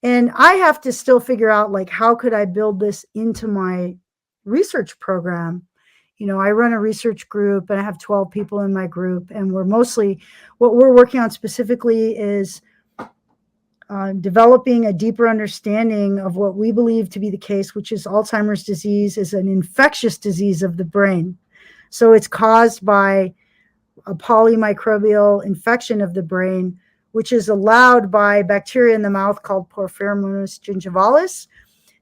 And I have to still figure out, like, how could I build this into my research program? I run a research group and I have 12 people in my group, and what we're working on specifically is developing a deeper understanding of what we believe to be the case, which is Alzheimer's disease is an infectious disease of the brain. So it's caused by a polymicrobial infection of the brain, which is allowed by bacteria in the mouth called Porphyromonas gingivalis.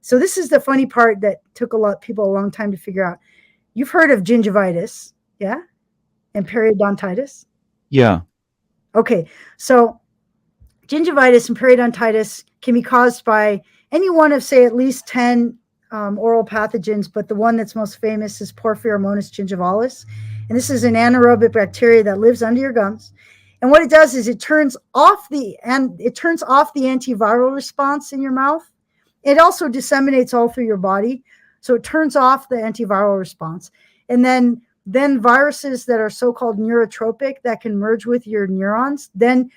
So this is the funny part that took people a long time to figure out. You've heard of gingivitis, yeah? And periodontitis? Yeah. Okay, so gingivitis and periodontitis can be caused by any one of, say, at least 10 oral pathogens, but the one that's most famous is Porphyromonas gingivalis. And this is an anaerobic bacteria that lives under your gums. And what it does is it turns off the antiviral response in your mouth. It also disseminates all through your body. So it turns off the antiviral response. And then viruses that are so-called neurotropic that can merge with your neurons, then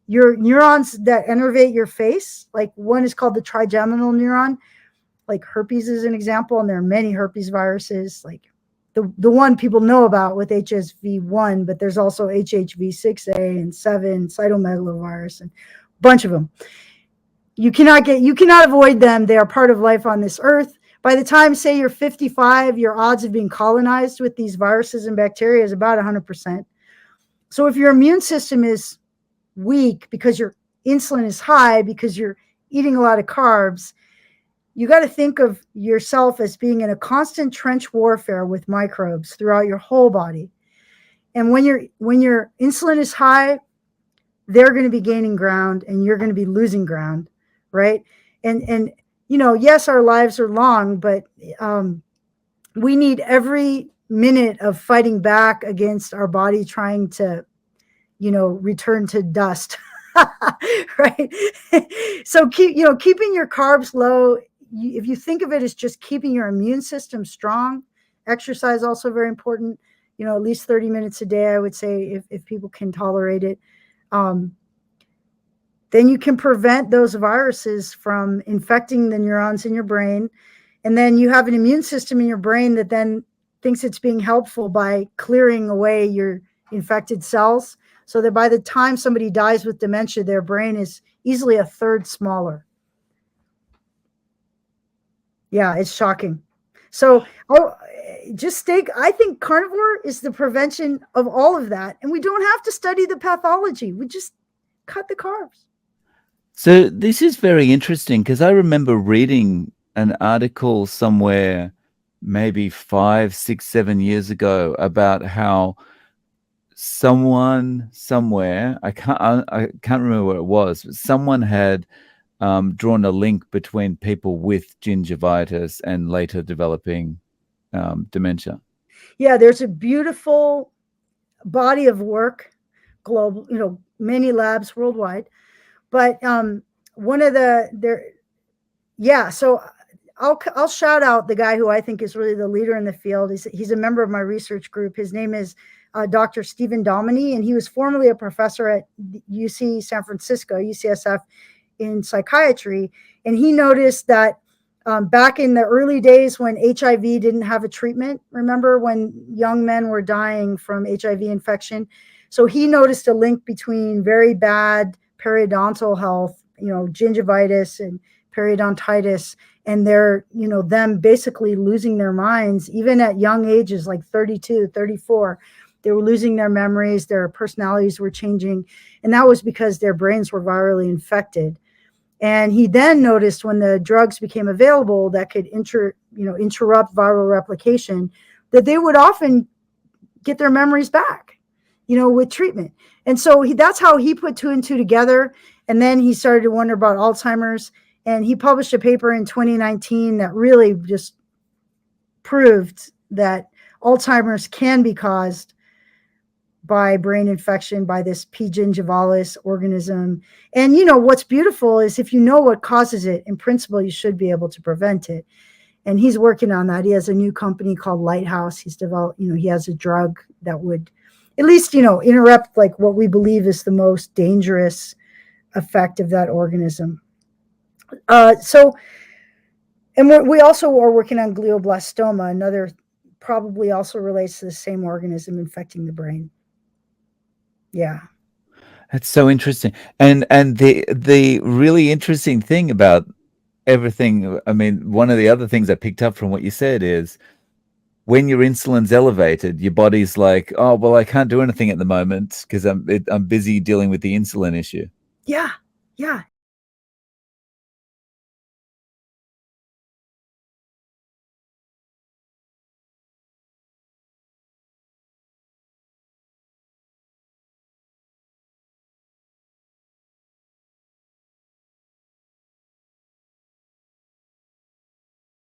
your neurons that innervate your face, like one is called the trigeminal neuron, like herpes is an example, and there are many herpes viruses, like the one people know about with HSV1, but there's also HHV6A and 7, cytomegalovirus, and a bunch of them. You cannot avoid them. They are part of life on this earth. By the time, say, you're 55, your odds of being colonized with these viruses and bacteria is about 100%. So if your immune system is weak because your insulin is high, because you're eating a lot of carbs, you got to think of yourself as being in a constant trench warfare with microbes throughout your whole body. And when your insulin is high, they're going to be gaining ground and you're going to be losing ground, right? And yes, our lives are long, but we need every minute of fighting back against our body trying to return to dust. Right? So keeping your carbs low, if you think of it as just keeping your immune system strong. Exercise also very important, at least 30 minutes a day, I would say, if people can tolerate it. Then you can prevent those viruses from infecting the neurons in your brain. And then you have an immune system in your brain that then thinks it's being helpful by clearing away your infected cells, so that by the time somebody dies with dementia, their brain is easily a third smaller. Yeah, it's shocking. So I think carnivore is the prevention of all of that. And we don't have to study the pathology. We just cut the carbs. So this is very interesting because I remember reading an article somewhere, maybe 5, 6, 7 years ago, about how someone somewhere, I can't remember what it was, but someone had drawn a link between people with gingivitis and later developing dementia. Yeah, there's a beautiful body of work, global, many labs worldwide. But one of so I'll shout out the guy who I think is really the leader in the field. He's a member of my research group. His name is Dr. Stephen Dominy, and he was formerly a professor at UC San Francisco, UCSF, in psychiatry. And he noticed that back in the early days when HIV didn't have a treatment, remember when young men were dying from HIV infection? So he noticed a link between very bad periodontal health, gingivitis and periodontitis, and them basically losing their minds, even at young ages, like 32, 34. They were losing their memories, their personalities were changing, and that was because their brains were virally infected. And he then noticed when the drugs became available that could interrupt viral replication, that they would often get their memories back, with treatment. And so that's how he put 2 and 2 together. And then he started to wonder about Alzheimer's. And he published a paper in 2019 that really just proved that Alzheimer's can be caused by brain infection by this P. gingivalis organism. And what's beautiful is if you know what causes it, in principle, you should be able to prevent it. And he's working on that. He has a new company called Lighthouse. He's developed, he has a drug that would at least, interrupt like what we believe is the most dangerous effect of that organism. So, and we also are working on glioblastoma, another probably also relates to the same organism infecting the brain. Yeah. That's so interesting. And the really interesting thing about everything, I mean, one of the other things I picked up from what you said is when your insulin's elevated, your body's like, oh, well, I can't do anything at the moment because I'm busy dealing with the insulin issue. Yeah. Yeah.